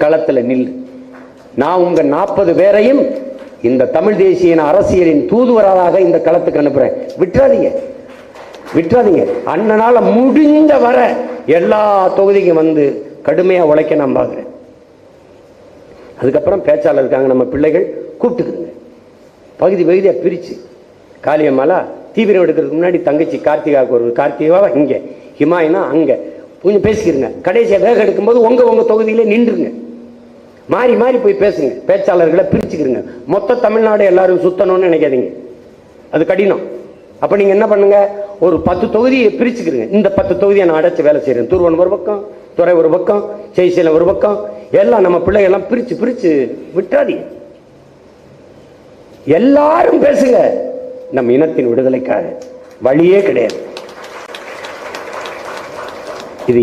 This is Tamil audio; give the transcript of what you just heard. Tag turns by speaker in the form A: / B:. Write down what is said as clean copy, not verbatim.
A: களத்துல நில். நான் உங்க 40 பேரையும் இந்த தமிழ் தேசிய அரசியலின் தூதுவராக இந்த களத்துக்கு அனுப்புறேன். விட்டுறாதீங்க. அண்ணனால முடிஞ்ச வர எல்லா தொகுதிக்கும் வந்து கடுமையா உழைக்க நான் பார்க்கிறேன். அதுக்கப்புறம் பேச்சாளர் இருக்காங்க, நம்ம பிள்ளைகள் கூப்பிட்டுக்குங்க. பகுதியா பிரிச்சு காளியம்மாலா தீவிரம் எடுக்கிறதுக்கு முன்னாடி தங்கச்சி கார்த்திகாவுக்கு ஒரு கார்த்திகாவா இங்க, ஹிமாயினா அங்க கொஞ்சம் பேசிக்கிறங்க. கடைசியா வேக எடுக்கும்போது உங்க தொகுதியில நின்றுங்க. மாறி போய் பேசுங்க. பேச்சாளர்களை பிரிச்சுக்கிறங்க. மொத்த தமிழ்நாடு எல்லாரும் சுத்தணும்னு நினைக்காதீங்க, அது கடினம். அப்ப நீங்க என்ன பண்ணுங்க, ஒரு 10 தொகுதியை பிரிச்சுக்கிறங்க. இந்த 10 தொகுதியை நான் அடைச்சு வேலை செய்யறேன். தூர்வன் ஒரு பக்கம், துறை ஒரு பக்கம், ஜெய்சீலம் ஒரு பக்கம், எல்லாம் நம்ம பிள்ளைகள் எல்லாம் பிரிச்சு விட்டாதீங்க. எல்லாரும் பேசுங்க. நம்ம இனத்தின் விடுதலைக்காக வழியே கிடையாது.